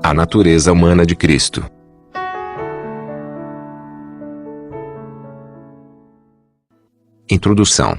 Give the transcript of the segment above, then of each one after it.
A natureza humana de Cristo. Introdução.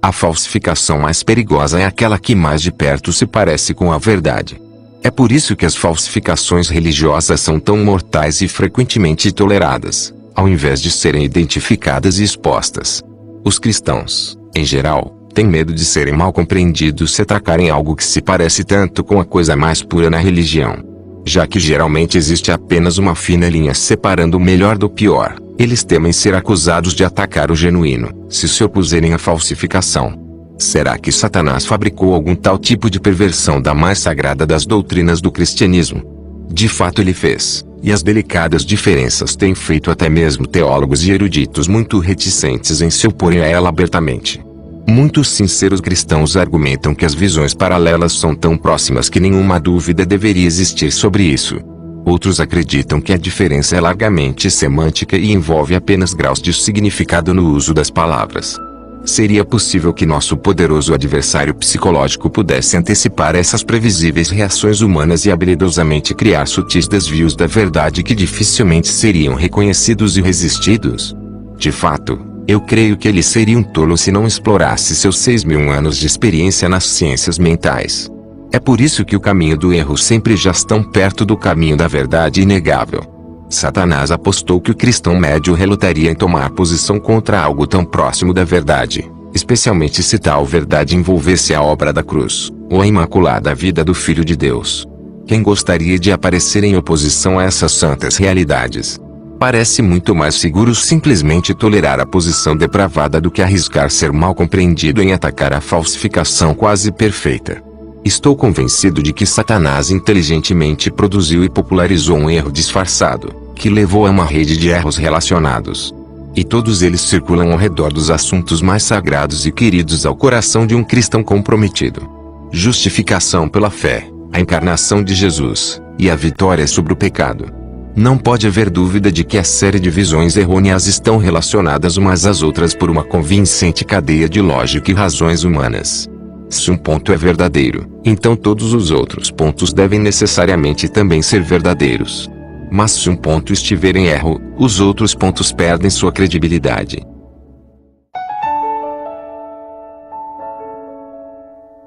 A falsificação mais perigosa é aquela que mais de perto se parece com a verdade. É por isso que as falsificações religiosas são tão mortais e frequentemente toleradas, ao invés de serem identificadas e expostas. Os cristãos, em geral, têm medo de serem mal compreendidos se atacarem algo que se parece tanto com a coisa mais pura na religião. Já que geralmente existe apenas uma fina linha separando o melhor do pior, eles temem ser acusados de atacar o genuíno, se opuserem à falsificação. Será que Satanás fabricou algum tal tipo de perversão da mais sagrada das doutrinas do cristianismo? De fato ele fez, e as delicadas diferenças têm feito até mesmo teólogos e eruditos muito reticentes em se oporem a ela abertamente. Muitos sinceros cristãos argumentam que as visões paralelas são tão próximas que nenhuma dúvida deveria existir sobre isso. Outros acreditam que a diferença é largamente semântica e envolve apenas graus de significado no uso das palavras. Seria possível que nosso poderoso adversário psicológico pudesse antecipar essas previsíveis reações humanas e habilidosamente criar sutis desvios da verdade que dificilmente seriam reconhecidos e resistidos? De fato, eu creio que ele seria um tolo se não explorasse seus 6.000 anos de experiência nas ciências mentais. É por isso que o caminho do erro sempre já está perto do caminho da verdade inegável. Satanás apostou que o cristão médio relutaria em tomar posição contra algo tão próximo da verdade, especialmente se tal verdade envolvesse a obra da cruz, ou a imaculada vida do Filho de Deus. Quem gostaria de aparecer em oposição a essas santas realidades? Parece muito mais seguro simplesmente tolerar a posição depravada do que arriscar ser mal compreendido em atacar a falsificação quase perfeita. Estou convencido de que Satanás inteligentemente produziu e popularizou um erro disfarçado, que levou a uma rede de erros relacionados. E todos eles circulam ao redor dos assuntos mais sagrados e queridos ao coração de um cristão comprometido. Justificação pela fé, a encarnação de Jesus, e a vitória sobre o pecado. Não pode haver dúvida de que a série de visões errôneas estão relacionadas umas às outras por uma convincente cadeia de lógica e razões humanas. Se um ponto é verdadeiro, então todos os outros pontos devem necessariamente também ser verdadeiros. Mas se um ponto estiver em erro, os outros pontos perdem sua credibilidade.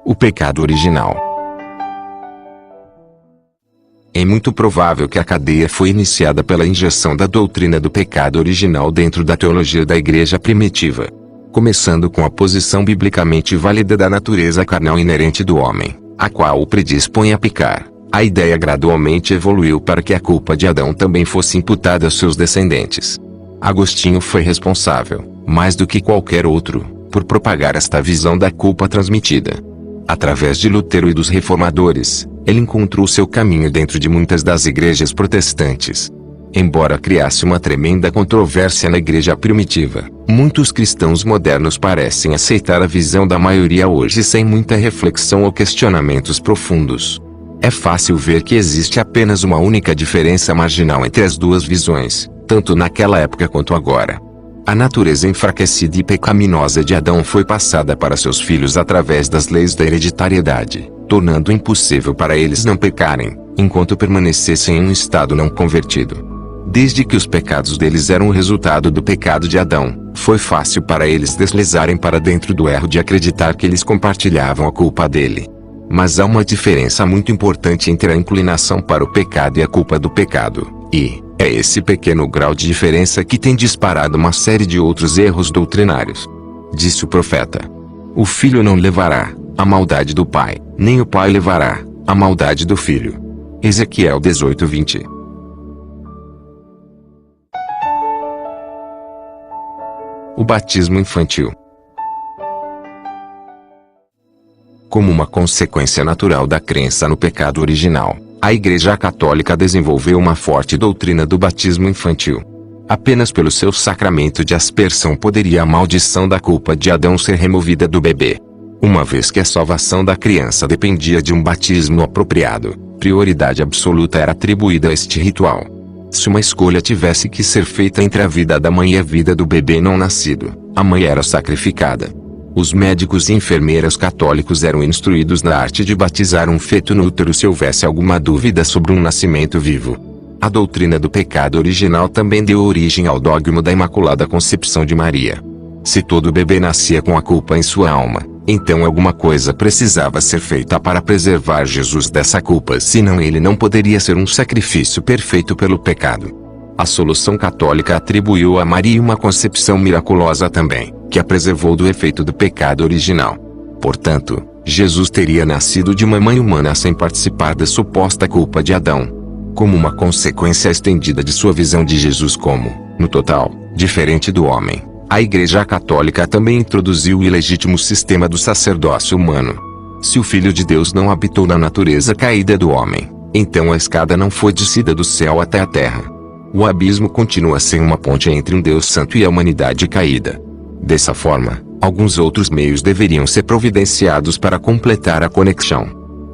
O pecado original. É muito provável que a cadeia foi iniciada pela injeção da doutrina do pecado original dentro da teologia da igreja primitiva. Começando com a posição biblicamente válida da natureza carnal inerente do homem, a qual o predispõe a pecar, a ideia gradualmente evoluiu para que a culpa de Adão também fosse imputada aos seus descendentes. Agostinho foi responsável, mais do que qualquer outro, por propagar esta visão da culpa transmitida. Através de Lutero e dos reformadores, ele encontrou seu caminho dentro de muitas das igrejas protestantes. Embora criasse uma tremenda controvérsia na igreja primitiva, muitos cristãos modernos parecem aceitar a visão da maioria hoje sem muita reflexão ou questionamentos profundos. É fácil ver que existe apenas uma única diferença marginal entre as duas visões, tanto naquela época quanto agora. A natureza enfraquecida e pecaminosa de Adão foi passada para seus filhos através das leis da hereditariedade, tornando impossível para eles não pecarem, enquanto permanecessem em um estado não convertido. Desde que os pecados deles eram o resultado do pecado de Adão, foi fácil para eles deslizarem para dentro do erro de acreditar que eles compartilhavam a culpa dele. Mas há uma diferença muito importante entre a inclinação para o pecado e a culpa do pecado, e é esse pequeno grau de diferença que tem disparado uma série de outros erros doutrinários. Disse o profeta: o filho não levará a maldade do pai, nem o pai levará a maldade do filho. Ezequiel 18:20. O batismo infantil. Como uma consequência natural da crença no pecado original, a Igreja Católica desenvolveu uma forte doutrina do batismo infantil. Apenas pelo seu sacramento de aspersão poderia a maldição da culpa de Adão ser removida do bebê. Uma vez que a salvação da criança dependia de um batismo apropriado, prioridade absoluta era atribuída a este ritual. Se uma escolha tivesse que ser feita entre a vida da mãe e a vida do bebê não nascido, a mãe era sacrificada. Os médicos e enfermeiras católicos eram instruídos na arte de batizar um feto no útero se houvesse alguma dúvida sobre um nascimento vivo. A doutrina do pecado original também deu origem ao dogma da Imaculada Concepção de Maria. Se todo bebê nascia com a culpa em sua alma, então alguma coisa precisava ser feita para preservar Jesus dessa culpa, senão ele não poderia ser um sacrifício perfeito pelo pecado. A solução católica atribuiu a Maria uma concepção miraculosa também, que a preservou do efeito do pecado original. Portanto, Jesus teria nascido de uma mãe humana sem participar da suposta culpa de Adão. Como uma consequência estendida de sua visão de Jesus como, no total, diferente do homem, a Igreja Católica também introduziu o ilegítimo sistema do sacerdócio humano. Se o Filho de Deus não habitou na natureza caída do homem, então a escada não foi descida do céu até a terra. O abismo continua sem uma ponte entre um Deus santo e a humanidade caída. Dessa forma, alguns outros meios deveriam ser providenciados para completar a conexão.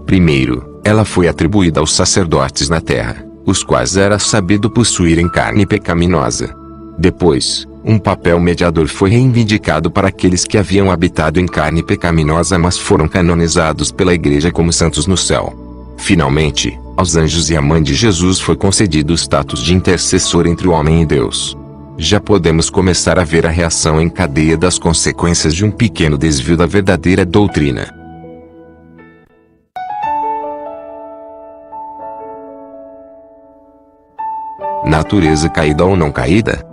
Primeiro, ela foi atribuída aos sacerdotes na terra, os quais era sabido possuírem carne pecaminosa. Depois, um papel mediador foi reivindicado para aqueles que haviam habitado em carne pecaminosa mas foram canonizados pela Igreja como santos no céu. Finalmente, aos anjos e à mãe de Jesus foi concedido o status de intercessor entre o homem e Deus. Já podemos começar a ver a reação em cadeia das consequências de um pequeno desvio da verdadeira doutrina. Natureza caída ou não caída?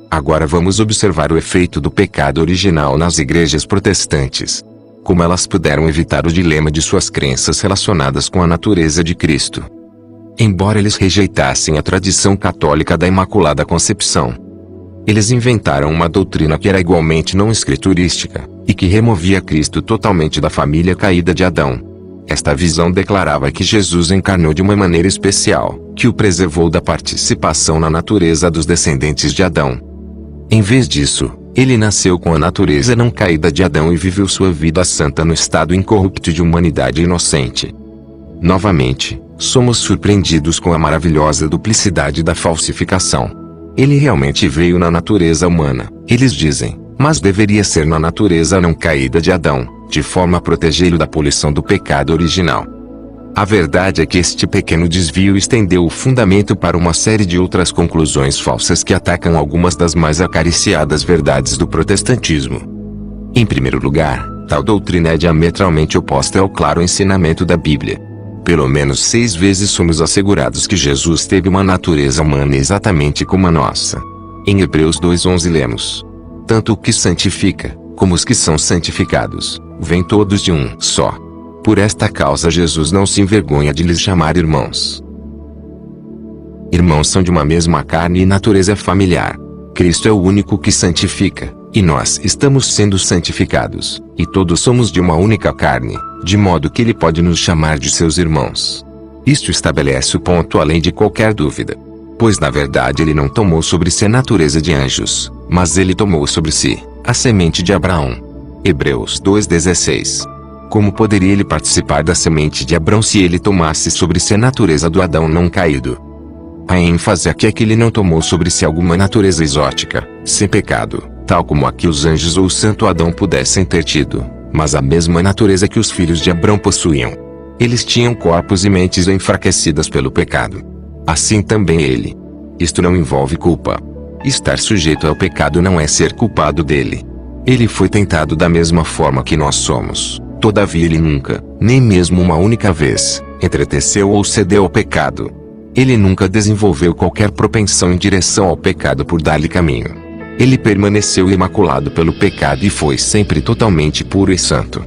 Agora vamos observar o efeito do pecado original nas igrejas protestantes. Como elas puderam evitar o dilema de suas crenças relacionadas com a natureza de Cristo. Embora eles rejeitassem a tradição católica da Imaculada Concepção, eles inventaram uma doutrina que era igualmente não escriturística, e que removia Cristo totalmente da família caída de Adão. Esta visão declarava que Jesus encarnou de uma maneira especial, que o preservou da participação na natureza dos descendentes de Adão. Em vez disso, ele nasceu com a natureza não caída de Adão e viveu sua vida santa no estado incorrupto de humanidade inocente. Novamente, somos surpreendidos com a maravilhosa duplicidade da falsificação. Ele realmente veio na natureza humana, eles dizem, mas deveria ser na natureza não caída de Adão, de forma a protegê-lo da poluição do pecado original. A verdade é que este pequeno desvio estendeu o fundamento para uma série de outras conclusões falsas que atacam algumas das mais acariciadas verdades do protestantismo. Em primeiro lugar, tal doutrina é diametralmente oposta ao claro ensinamento da Bíblia. Pelo menos 6 vezes somos assegurados que Jesus teve uma natureza humana exatamente como a nossa. Em Hebreus 2:11 lemos: tanto o que santifica, como os que são santificados, vêm todos de um só. Por esta causa Jesus não se envergonha de lhes chamar irmãos. Irmãos são de uma mesma carne e natureza familiar. Cristo é o único que santifica, e nós estamos sendo santificados, e todos somos de uma única carne, de modo que ele pode nos chamar de seus irmãos. Isto estabelece o ponto além de qualquer dúvida. Pois na verdade ele não tomou sobre si a natureza de anjos, mas ele tomou sobre si a semente de Abraão. Hebreus 2:16. Como poderia ele participar da semente de Abraão se ele tomasse sobre si a natureza do Adão não caído? A ênfase aqui é que ele não tomou sobre si alguma natureza exótica, sem pecado, tal como a que os anjos ou o santo Adão pudessem ter tido, mas a mesma natureza que os filhos de Abraão possuíam. Eles tinham corpos e mentes enfraquecidas pelo pecado. Assim também ele. Isto não envolve culpa. Estar sujeito ao pecado não é ser culpado dele. Ele foi tentado da mesma forma que nós somos. Todavia ele nunca, nem mesmo uma única vez, entreteceu ou cedeu ao pecado. Ele nunca desenvolveu qualquer propensão em direção ao pecado por dar-lhe caminho. Ele permaneceu imaculado pelo pecado e foi sempre totalmente puro e santo.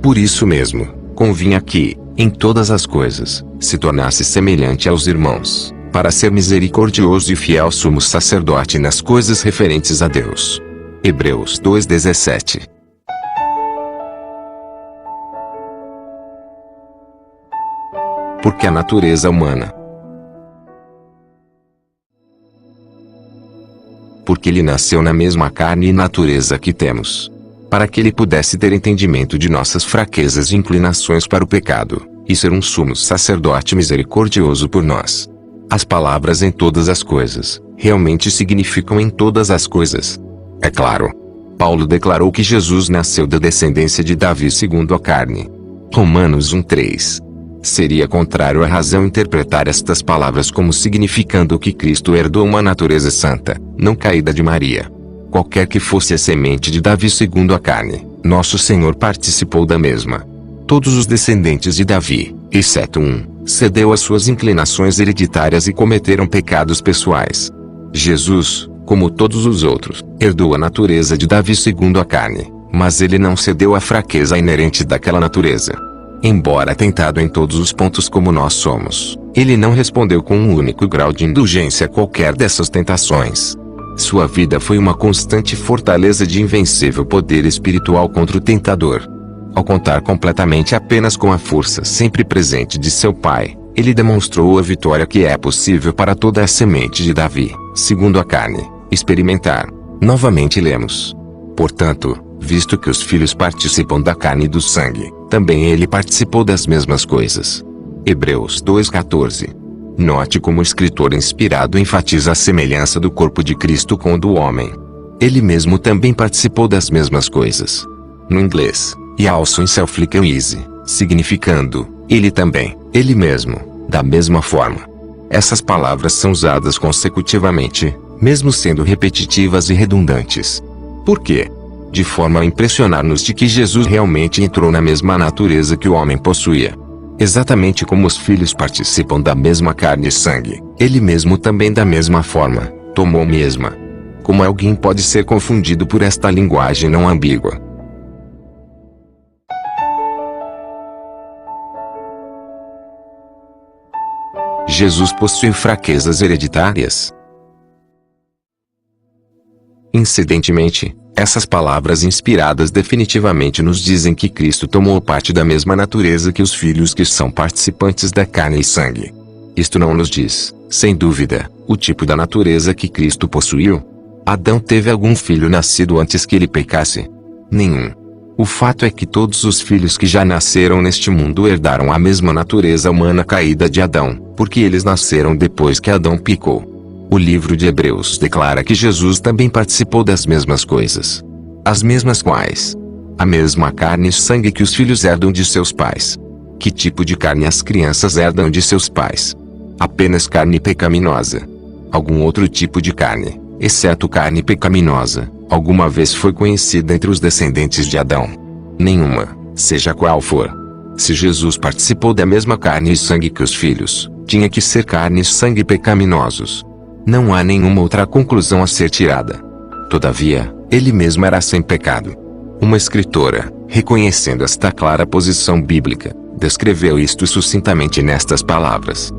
Por isso mesmo, convinha que, em todas as coisas, se tornasse semelhante aos irmãos, para ser misericordioso e fiel sumo sacerdote nas coisas referentes a Deus. Hebreus 2:17. Porque a natureza humana. Porque ele nasceu na mesma carne e natureza que temos. Para que ele pudesse ter entendimento de nossas fraquezas e inclinações para o pecado, e ser um sumo sacerdote misericordioso por nós. As palavras em todas as coisas, realmente significam em todas as coisas. É claro. Paulo declarou que Jesus nasceu da descendência de Davi segundo a carne. Romanos 1:3. Seria contrário à razão interpretar estas palavras como significando que Cristo herdou uma natureza santa, não caída de Maria. Qualquer que fosse a semente de Davi segundo a carne, nosso Senhor participou da mesma. Todos os descendentes de Davi, exceto um, cedeu às suas inclinações hereditárias e cometeram pecados pessoais. Jesus, como todos os outros, herdou a natureza de Davi segundo a carne, mas ele não cedeu à fraqueza inerente daquela natureza. Embora tentado em todos os pontos como nós somos, ele não respondeu com um único grau de indulgência a qualquer dessas tentações. Sua vida foi uma constante fortaleza de invencível poder espiritual contra o tentador. Ao contar completamente apenas com a força sempre presente de seu Pai, ele demonstrou a vitória que é possível para toda a semente de Davi, segundo a carne, experimentar. Novamente lemos. Portanto, visto que os filhos participam da carne e do sangue, também ele participou das mesmas coisas. Hebreus 2:14. Note como o escritor inspirado enfatiza a semelhança do corpo de Cristo com o do homem. Ele mesmo também participou das mesmas coisas. No inglês, he also himself likewise, significando, ele também, ele mesmo, da mesma forma. Essas palavras são usadas consecutivamente, mesmo sendo repetitivas e redundantes. Por quê? De forma a impressionar-nos de que Jesus realmente entrou na mesma natureza que o homem possuía. Exatamente como os filhos participam da mesma carne e sangue, ele mesmo também da mesma forma, tomou a mesma. Como alguém pode ser confundido por esta linguagem não ambígua? Jesus possui fraquezas hereditárias? Incidentemente, essas palavras inspiradas definitivamente nos dizem que Cristo tomou parte da mesma natureza que os filhos que são participantes da carne e sangue. Isto não nos diz, sem dúvida, o tipo da natureza que Cristo possuiu. Adão teve algum filho nascido antes que ele pecasse? Nenhum. O fato é que todos os filhos que já nasceram neste mundo herdaram a mesma natureza humana caída de Adão, porque eles nasceram depois que Adão pecou. O livro de Hebreus declara que Jesus também participou das mesmas coisas. As mesmas quais? A mesma carne e sangue que os filhos herdam de seus pais. Que tipo de carne as crianças herdam de seus pais? Apenas carne pecaminosa. Algum outro tipo de carne, exceto carne pecaminosa, alguma vez foi conhecida entre os descendentes de Adão? Nenhuma, seja qual for. Se Jesus participou da mesma carne e sangue que os filhos, tinha que ser carne e sangue pecaminosos. Não há nenhuma outra conclusão a ser tirada. Todavia, ele mesmo era sem pecado. Uma escritora, reconhecendo esta clara posição bíblica, descreveu isto sucintamente nestas palavras.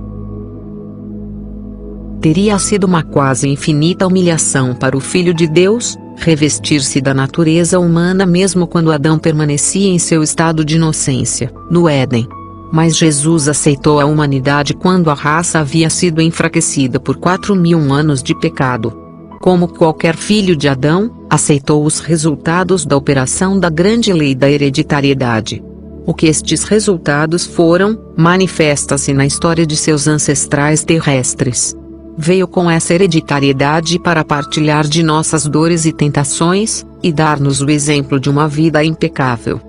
Teria sido uma quase infinita humilhação para o Filho de Deus, revestir-se da natureza humana mesmo quando Adão permanecia em seu estado de inocência, no Éden. Mas Jesus aceitou a humanidade quando a raça havia sido enfraquecida por 4.000 anos de pecado. Como qualquer filho de Adão, aceitou os resultados da operação da grande lei da hereditariedade. O que estes resultados foram, manifesta-se na história de seus ancestrais terrestres. Veio com essa hereditariedade para partilhar de nossas dores e tentações, e dar-nos o exemplo de uma vida impecável.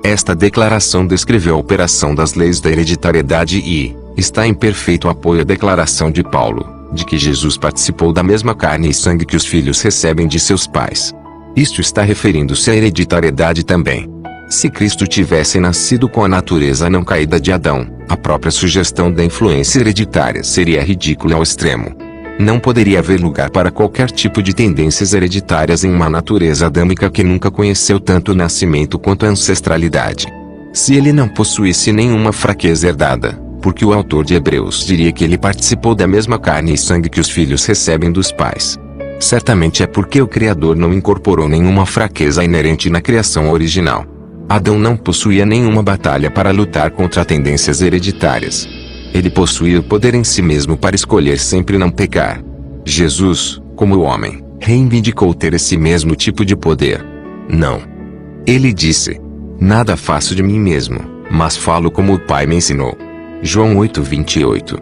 Esta declaração descreveu a operação das leis da hereditariedade e está em perfeito apoio à declaração de Paulo, de que Jesus participou da mesma carne e sangue que os filhos recebem de seus pais. Isto está referindo-se à hereditariedade também. Se Cristo tivesse nascido com a natureza não caída de Adão, a própria sugestão da influência hereditária seria ridícula ao extremo. Não poderia haver lugar para qualquer tipo de tendências hereditárias em uma natureza adâmica que nunca conheceu tanto o nascimento quanto a ancestralidade. Se ele não possuísse nenhuma fraqueza herdada, porque o autor de Hebreus diria que ele participou da mesma carne e sangue que os filhos recebem dos pais? Certamente é porque o Criador não incorporou nenhuma fraqueza inerente na criação original. Adão não possuía nenhuma batalha para lutar contra tendências hereditárias. Ele possuía o poder em si mesmo para escolher sempre não pecar. Jesus, como homem, reivindicou ter esse mesmo tipo de poder. Não. Ele disse: nada faço de mim mesmo, mas falo como o Pai me ensinou. João 8:28.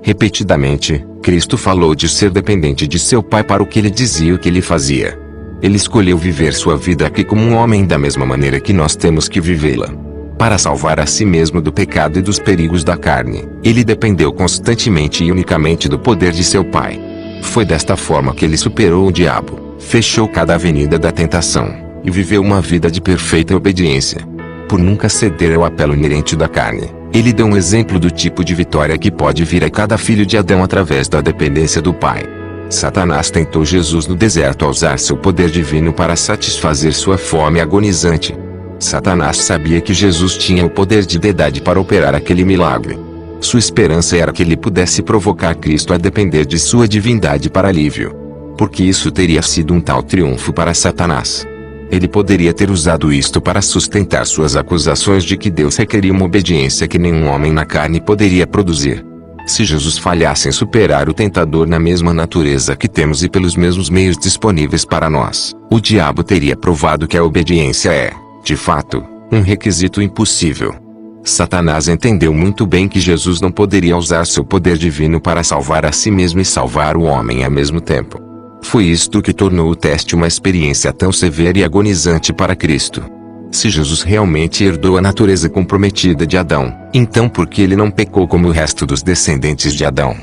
Repetidamente, Cristo falou de ser dependente de seu Pai para o que ele dizia e o que ele fazia. Ele escolheu viver sua vida aqui como um homem da mesma maneira que nós temos que vivê-la. Para salvar a si mesmo do pecado e dos perigos da carne, ele dependeu constantemente e unicamente do poder de seu Pai. Foi desta forma que ele superou o diabo, fechou cada avenida da tentação, e viveu uma vida de perfeita obediência. Por nunca ceder ao apelo inerente da carne, ele deu um exemplo do tipo de vitória que pode vir a cada filho de Adão através da dependência do Pai. Satanás tentou Jesus no deserto ao usar seu poder divino para satisfazer sua fome agonizante. Satanás sabia que Jesus tinha o poder de deidade para operar aquele milagre. Sua esperança era que ele pudesse provocar Cristo a depender de sua divindade para alívio. Porque isso teria sido um tal triunfo para Satanás. Ele poderia ter usado isto para sustentar suas acusações de que Deus requeria uma obediência que nenhum homem na carne poderia produzir. Se Jesus falhasse em superar o tentador na mesma natureza que temos e pelos mesmos meios disponíveis para nós, o diabo teria provado que a obediência é, de fato, um requisito impossível. Satanás entendeu muito bem que Jesus não poderia usar seu poder divino para salvar a si mesmo e salvar o homem ao mesmo tempo. Foi isto que tornou o teste uma experiência tão severa e agonizante para Cristo. Se Jesus realmente herdou a natureza comprometida de Adão, então por que ele não pecou como o resto dos descendentes de Adão?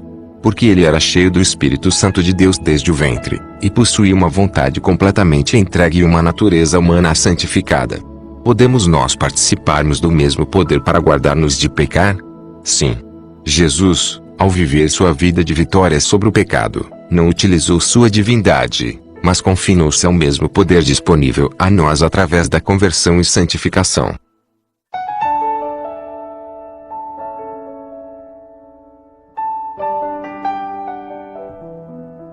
Porque ele era cheio do Espírito Santo de Deus desde o ventre, e possuía uma vontade completamente entregue e uma natureza humana santificada. Podemos nós participarmos do mesmo poder para guardar-nos de pecar? Sim. Jesus, ao viver sua vida de vitória sobre o pecado, não utilizou sua divindade, mas confinou-se ao mesmo poder disponível a nós através da conversão e santificação.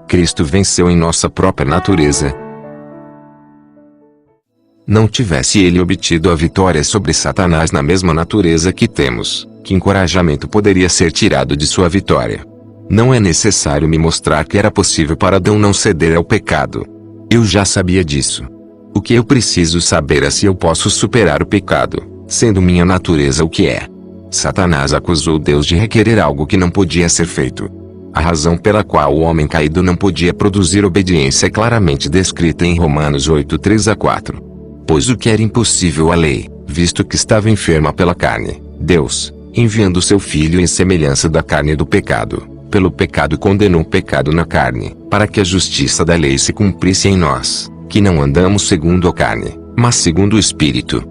Cristo venceu em nossa própria natureza. Não tivesse ele obtido a vitória sobre Satanás na mesma natureza que temos, que encorajamento poderia ser tirado de sua vitória? Não é necessário me mostrar que era possível para Adão não ceder ao pecado. Eu já sabia disso. O que eu preciso saber é se eu posso superar o pecado, sendo minha natureza o que é. Satanás acusou Deus de requerer algo que não podia ser feito. A razão pela qual o homem caído não podia produzir obediência é claramente descrita em Romanos 8, 3-4. Pois o que era impossível à lei, visto que estava enferma pela carne, Deus, enviando seu Filho em semelhança da carne do pecado, pelo pecado condenou o pecado na carne, para que a justiça da lei se cumprisse em nós, que não andamos segundo a carne, mas segundo o Espírito.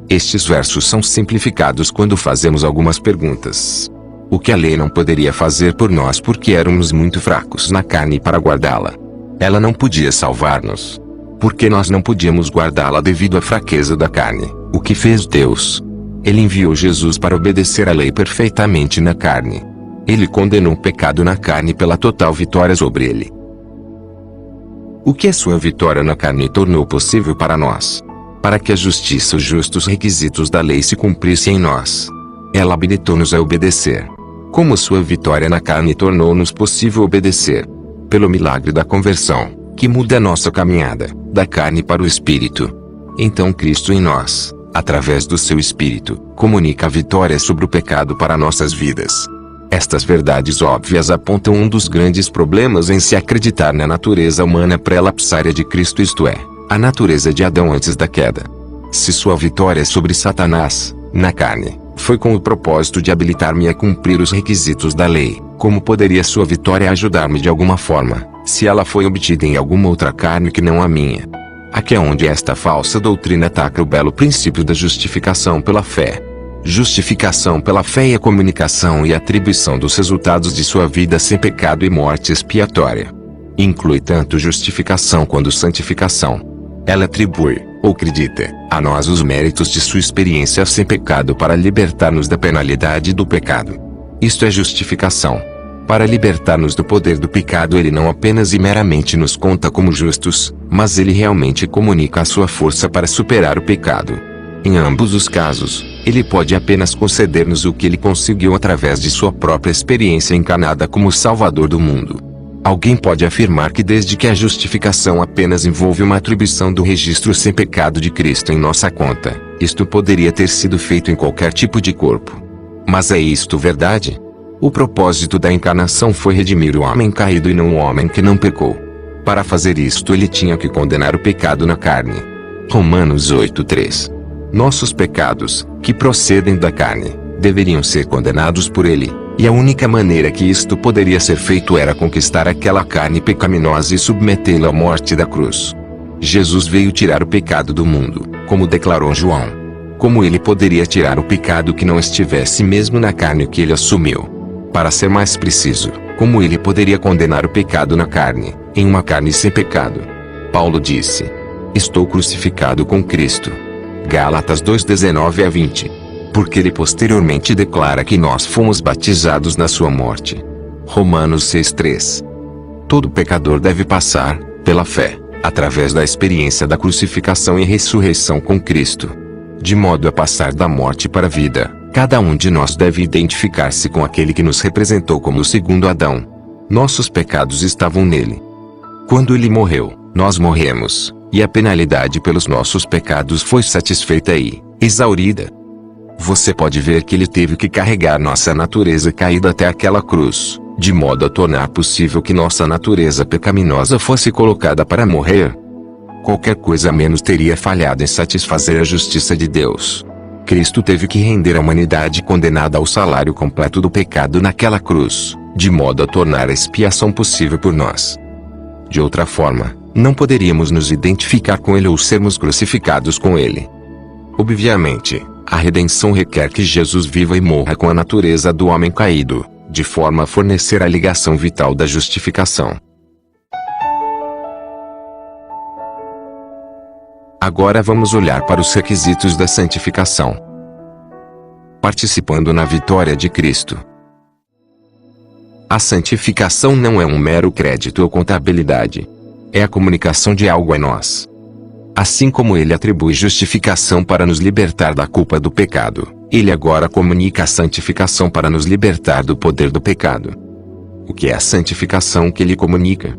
Estes versos são simplificados quando fazemos algumas perguntas. O que a lei não poderia fazer por nós porque éramos muito fracos na carne para guardá-la? Ela não podia salvar-nos. Porque nós não podíamos guardá-la devido à fraqueza da carne. O que fez Deus? Ele enviou Jesus para obedecer à lei perfeitamente na carne. Ele condenou o pecado na carne pela total vitória sobre ele. O que a sua vitória na carne tornou possível para nós? Para que a justiça e os justos requisitos da lei se cumprissem em nós. Ela habilitou-nos a obedecer. Como sua vitória na carne tornou-nos possível obedecer? Pelo milagre da conversão, que muda a nossa caminhada, da carne para o Espírito. Então Cristo em nós, através do seu Espírito, comunica a vitória sobre o pecado para nossas vidas. Estas verdades óbvias apontam um dos grandes problemas em se acreditar na natureza humana pré-lapsária de Cristo, isto é, a natureza de Adão antes da queda. Se sua vitória sobre Satanás, na carne, foi com o propósito de habilitar-me a cumprir os requisitos da lei, como poderia sua vitória ajudar-me de alguma forma, se ela foi obtida em alguma outra carne que não a minha? Aqui é onde esta falsa doutrina ataca o belo princípio da justificação pela fé. Justificação pela fé é a comunicação e atribuição dos resultados de sua vida sem pecado e morte expiatória. Inclui tanto justificação quanto santificação. Ela atribui, ou acredita, a nós os méritos de sua experiência sem pecado para libertar-nos da penalidade do pecado. Isto é justificação. Para libertar-nos do poder do pecado, ele não apenas e meramente nos conta como justos, mas ele realmente comunica a sua força para superar o pecado. Em ambos os casos, ele pode apenas conceder-nos o que ele conseguiu através de sua própria experiência encarnada como Salvador do mundo. Alguém pode afirmar que desde que a justificação apenas envolve uma atribuição do registro sem pecado de Cristo em nossa conta, isto poderia ter sido feito em qualquer tipo de corpo. Mas é isto verdade? O propósito da encarnação foi redimir o homem caído e não o homem que não pecou. Para fazer isto ele tinha que condenar o pecado na carne. Romanos 8:3. Nossos pecados, que procedem da carne, deveriam ser condenados por ele, e a única maneira que isto poderia ser feito era conquistar aquela carne pecaminosa e submetê-la à morte da cruz. Jesus veio tirar o pecado do mundo, como declarou João. Como ele poderia tirar o pecado que não estivesse mesmo na carne que ele assumiu? Para ser mais preciso, como ele poderia condenar o pecado na carne, em uma carne sem pecado? Paulo disse: estou crucificado com Cristo. Gálatas 2:19-20. Porque ele posteriormente declara que nós fomos batizados na sua morte. Romanos 6:3. Todo pecador deve passar, pela fé, através da experiência da crucificação e ressurreição com Cristo. De modo a passar da morte para a vida, cada um de nós deve identificar-se com aquele que nos representou como o segundo Adão. Nossos pecados estavam nele. Quando ele morreu, nós morremos, e a penalidade pelos nossos pecados foi satisfeita e exaurida. Você pode ver que ele teve que carregar nossa natureza caída até aquela cruz, de modo a tornar possível que nossa natureza pecaminosa fosse colocada para morrer. Qualquer coisa menos teria falhado em satisfazer a justiça de Deus. Cristo teve que render a humanidade condenada ao salário completo do pecado naquela cruz, de modo a tornar a expiação possível por nós. De outra forma, não poderíamos nos identificar com ele ou sermos crucificados com ele. Obviamente, a redenção requer que Jesus viva e morra com a natureza do homem caído, de forma a fornecer a ligação vital da justificação. Agora vamos olhar para os requisitos da santificação. Participando na vitória de Cristo. A santificação não é um mero crédito ou contabilidade. É a comunicação de algo a nós. Assim como ele atribui justificação para nos libertar da culpa do pecado, ele agora comunica a santificação para nos libertar do poder do pecado. O que é a santificação que ele comunica?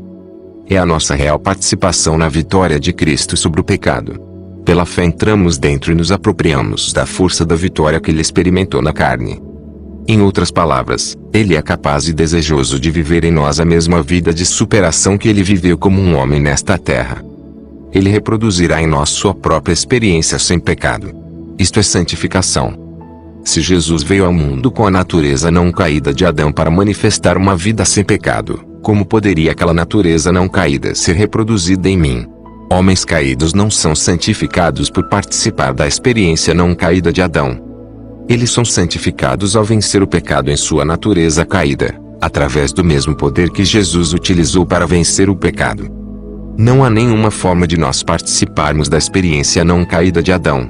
É a nossa real participação na vitória de Cristo sobre o pecado. Pela fé entramos dentro e nos apropriamos da força da vitória que ele experimentou na carne. Em outras palavras, ele é capaz e desejoso de viver em nós a mesma vida de superação que ele viveu como um homem nesta terra. Ele reproduzirá em nós sua própria experiência sem pecado. Isto é santificação. Se Jesus veio ao mundo com a natureza não caída de Adão para manifestar uma vida sem pecado, como poderia aquela natureza não caída ser reproduzida em mim? Homens caídos não são santificados por participar da experiência não caída de Adão. Eles são santificados ao vencer o pecado em sua natureza caída, através do mesmo poder que Jesus utilizou para vencer o pecado. Não há nenhuma forma de nós participarmos da experiência não caída de Adão.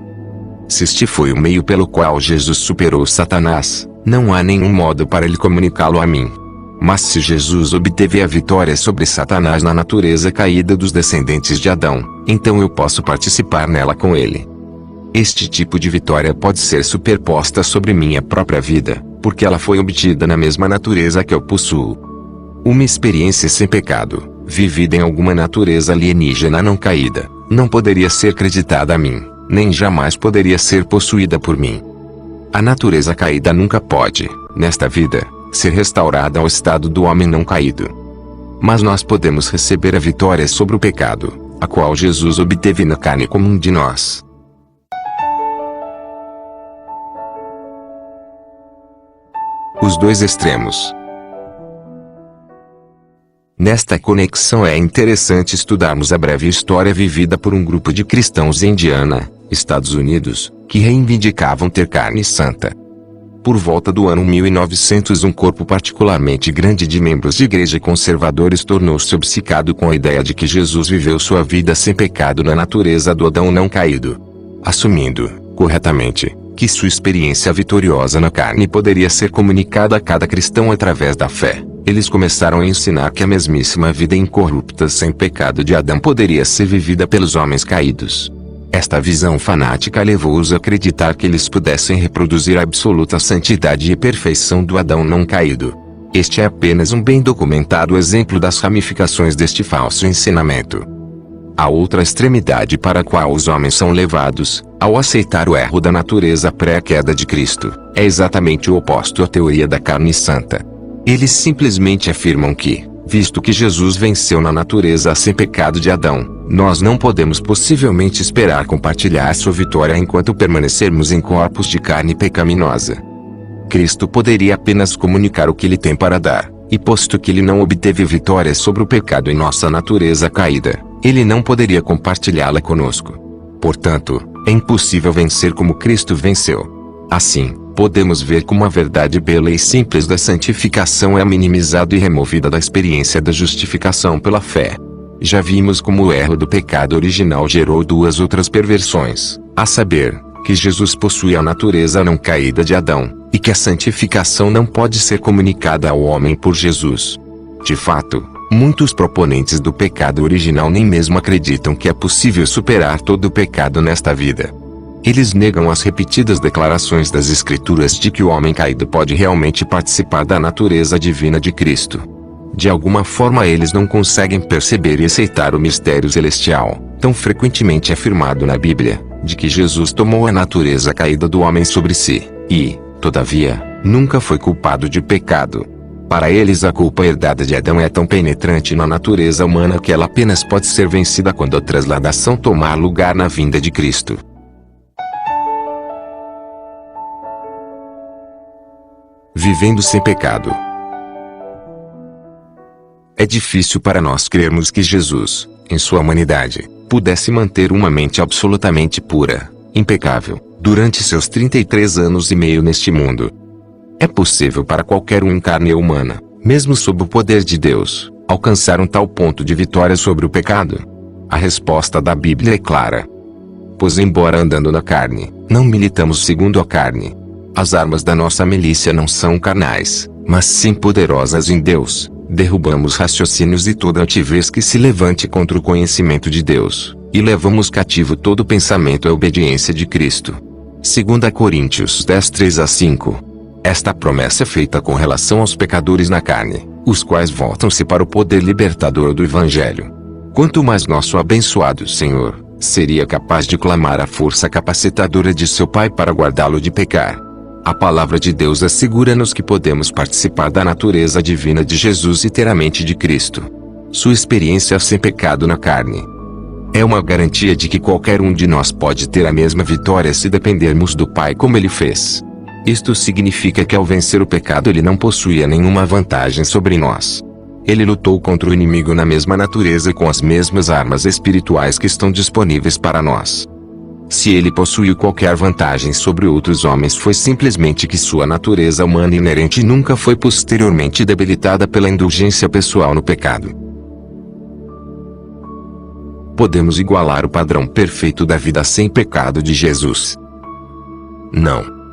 Se este foi o meio pelo qual Jesus superou Satanás, não há nenhum modo para ele comunicá-lo a mim. Mas se Jesus obteve a vitória sobre Satanás na natureza caída dos descendentes de Adão, então eu posso participar nela com ele. Este tipo de vitória pode ser superposta sobre minha própria vida, porque ela foi obtida na mesma natureza que eu possuo. Uma experiência sem pecado, vivida em alguma natureza alienígena não caída, não poderia ser creditada a mim, nem jamais poderia ser possuída por mim. A natureza caída nunca pode, nesta vida, ser restaurada ao estado do homem não caído. Mas nós podemos receber a vitória sobre o pecado, a qual Jesus obteve na carne comum de nós. Os dois extremos. Nesta conexão é interessante estudarmos a breve história vivida por um grupo de cristãos em Indiana, Estados Unidos, que reivindicavam ter carne santa. Por volta do ano 1900 um corpo particularmente grande de membros de igreja conservadores tornou-se obcecado com a ideia de que Jesus viveu sua vida sem pecado na natureza do Adão não caído. Assumindo, corretamente, que sua experiência vitoriosa na carne poderia ser comunicada a cada cristão através da fé, eles começaram a ensinar que a mesmíssima vida incorrupta sem pecado de Adão poderia ser vivida pelos homens caídos. Esta visão fanática levou-os a acreditar que eles pudessem reproduzir a absoluta santidade e perfeição do Adão não caído. Este é apenas um bem documentado exemplo das ramificações deste falso ensinamento. A outra extremidade para a qual os homens são levados, ao aceitar o erro da natureza pré-queda de Cristo, é exatamente o oposto à teoria da carne santa. Eles simplesmente afirmam que, visto que Jesus venceu na natureza sem pecado de Adão, nós não podemos possivelmente esperar compartilhar sua vitória enquanto permanecermos em corpos de carne pecaminosa. Cristo poderia apenas comunicar o que ele tem para dar, e posto que ele não obteve vitória sobre o pecado em nossa natureza caída, ele não poderia compartilhá-la conosco. Portanto, é impossível vencer como Cristo venceu. Assim, podemos ver como a verdade bela e simples da santificação é minimizada e removida da experiência da justificação pela fé. Já vimos como o erro do pecado original gerou duas outras perversões, a saber, que Jesus possui a natureza não caída de Adão, e que a santificação não pode ser comunicada ao homem por Jesus. De fato, muitos proponentes do pecado original nem mesmo acreditam que é possível superar todo o pecado nesta vida. Eles negam as repetidas declarações das Escrituras de que o homem caído pode realmente participar da natureza divina de Cristo. De alguma forma eles não conseguem perceber e aceitar o mistério celestial, tão frequentemente afirmado na Bíblia, de que Jesus tomou a natureza caída do homem sobre si, e, todavia, nunca foi culpado de pecado. Para eles a culpa herdada de Adão é tão penetrante na natureza humana que ela apenas pode ser vencida quando a transladação tomar lugar na vinda de Cristo. Vivendo sem pecado. É difícil para nós crermos que Jesus, em sua humanidade, pudesse manter uma mente absolutamente pura, impecável, durante seus 33 anos e meio neste mundo. É possível para qualquer um em carne humana, mesmo sob o poder de Deus, alcançar um tal ponto de vitória sobre o pecado? A resposta da Bíblia é clara. Pois embora andando na carne, não militamos segundo a carne. As armas da nossa milícia não são carnais, mas sim poderosas em Deus. Derrubamos raciocínios e toda altivez que se levante contra o conhecimento de Deus, e levamos cativo todo pensamento à obediência de Cristo. 2 Coríntios 10, 3-5. Esta promessa é feita com relação aos pecadores na carne, os quais voltam-se para o poder libertador do Evangelho. Quanto mais nosso abençoado Senhor seria capaz de clamar a força capacitadora de seu Pai para guardá-lo de pecar. A palavra de Deus assegura-nos que podemos participar da natureza divina de Jesus e ter a mente de Cristo. Sua experiência sem pecado na carne é uma garantia de que qualquer um de nós pode ter a mesma vitória se dependermos do Pai como ele fez. Isto significa que ao vencer o pecado ele não possuía nenhuma vantagem sobre nós. Ele lutou contra o inimigo na mesma natureza com as mesmas armas espirituais que estão disponíveis para nós. Se ele possuiu qualquer vantagem sobre outros homens foi simplesmente que sua natureza humana inerente nunca foi posteriormente debilitada pela indulgência pessoal no pecado. Podemos igualar o padrão perfeito da vida sem pecado de Jesus? Não.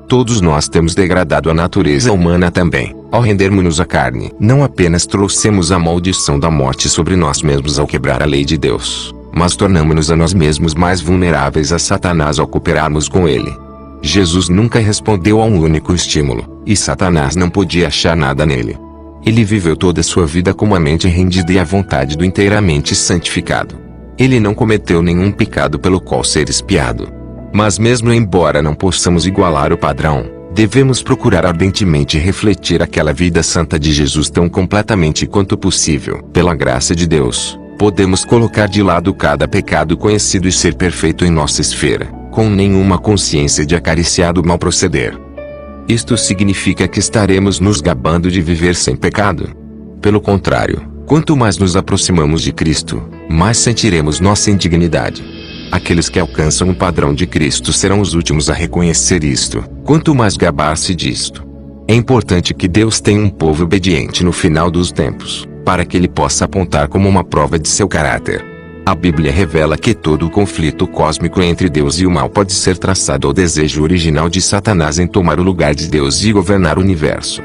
Todos nós temos degradado a natureza humana também, ao rendermos-nos à carne. Não apenas trouxemos a maldição da morte sobre nós mesmos ao quebrar a lei de Deus, mas tornamos-nos a nós mesmos mais vulneráveis a Satanás ao cooperarmos com ele. Jesus nunca respondeu a um único estímulo, e Satanás não podia achar nada nele. Ele viveu toda a sua vida com uma mente rendida e à vontade do inteiramente santificado. Ele não cometeu nenhum pecado pelo qual ser espiado. Mas mesmo embora não possamos igualar o padrão, devemos procurar ardentemente refletir aquela vida santa de Jesus tão completamente quanto possível. Pela graça de Deus, podemos colocar de lado cada pecado conhecido e ser perfeito em nossa esfera, com nenhuma consciência de acariciado mal proceder. Isto significa que estaremos nos gabando de viver sem pecado? Pelo contrário, quanto mais nos aproximamos de Cristo, mais sentiremos nossa indignidade. Aqueles que alcançam o padrão de Cristo serão os últimos a reconhecer isto, quanto mais gabar-se disto. É importante que Deus tenha um povo obediente no final dos tempos, para que ele possa apontar como uma prova de seu caráter. A Bíblia revela que todo o conflito cósmico entre Deus e o mal pode ser traçado ao desejo original de Satanás em tomar o lugar de Deus e governar o universo.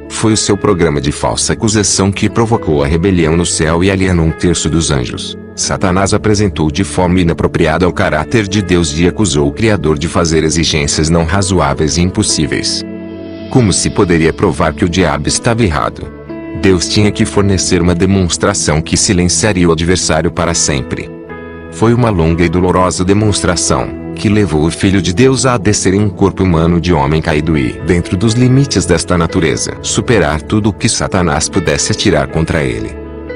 Foi o seu programa de falsa acusação que provocou a rebelião no céu e alienou 1/3 dos anjos. Satanás apresentou de forma inapropriada o caráter de Deus e acusou o Criador de fazer exigências não razoáveis e impossíveis. Como se poderia provar que o diabo estava errado? Deus tinha que fornecer uma demonstração que silenciaria o adversário para sempre. Foi uma longa e dolorosa demonstração, que levou o Filho de Deus a descer em um corpo humano de homem caído e, dentro dos limites desta natureza, superar tudo o que Satanás pudesse atirar contra ele.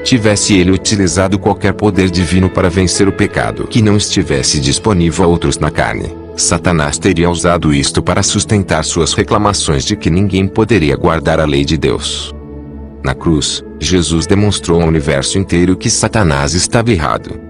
Tivesse ele utilizado qualquer poder divino para vencer o pecado que não estivesse disponível a outros na carne, Satanás teria usado isto para sustentar suas reclamações de que ninguém poderia guardar a lei de Deus. Na cruz, Jesus demonstrou ao universo inteiro que Satanás estava errado.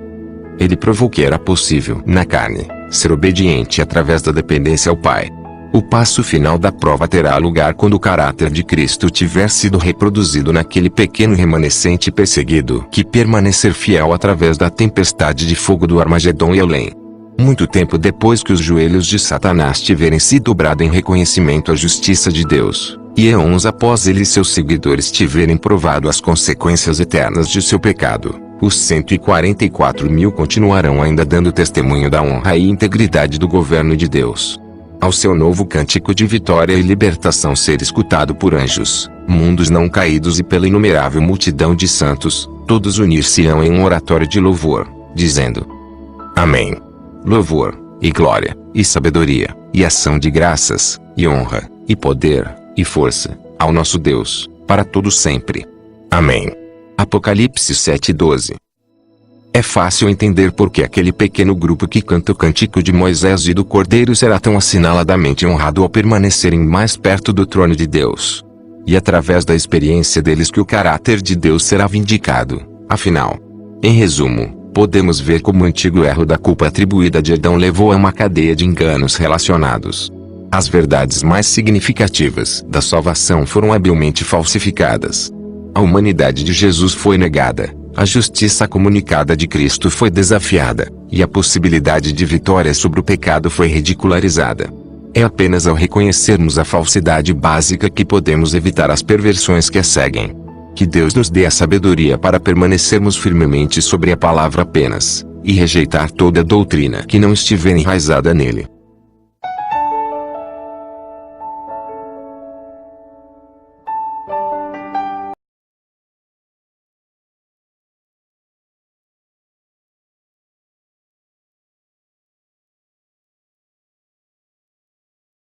Ele provou que era possível, na carne, ser obediente através da dependência ao Pai. O passo final da prova terá lugar quando o caráter de Cristo tiver sido reproduzido naquele pequeno remanescente perseguido que permanecer fiel através da tempestade de fogo do Armagedon e além. Muito tempo depois que os joelhos de Satanás tiverem se dobrado em reconhecimento à justiça de Deus, e eons após ele e seus seguidores tiverem provado as consequências eternas de seu pecado, os 144.000 continuarão ainda dando testemunho da honra e integridade do governo de Deus. Ao seu novo cântico de vitória e libertação ser escutado por anjos, mundos não caídos e pela inumerável multidão de santos, todos unir-se-ão em um oratório de louvor, dizendo: Amém. Louvor, e glória, e sabedoria, e ação de graças, e honra, e poder, e força, ao nosso Deus, para todo sempre. Amém. Apocalipse 7:12. É fácil entender por que aquele pequeno grupo que canta o cântico de Moisés e do Cordeiro será tão assinaladamente honrado ao permanecerem mais perto do trono de Deus. E através da experiência deles que o caráter de Deus será vindicado, afinal. Em resumo, podemos ver como o antigo erro da culpa atribuída de Adão levou a uma cadeia de enganos relacionados. As verdades mais significativas da salvação foram habilmente falsificadas. A humanidade de Jesus foi negada. A justiça comunicada de Cristo foi desafiada, e a possibilidade de vitória sobre o pecado foi ridicularizada. É apenas ao reconhecermos a falsidade básica que podemos evitar as perversões que a seguem. Que Deus nos dê a sabedoria para permanecermos firmemente sobre a palavra apenas, e rejeitar toda doutrina que não estiver enraizada nele.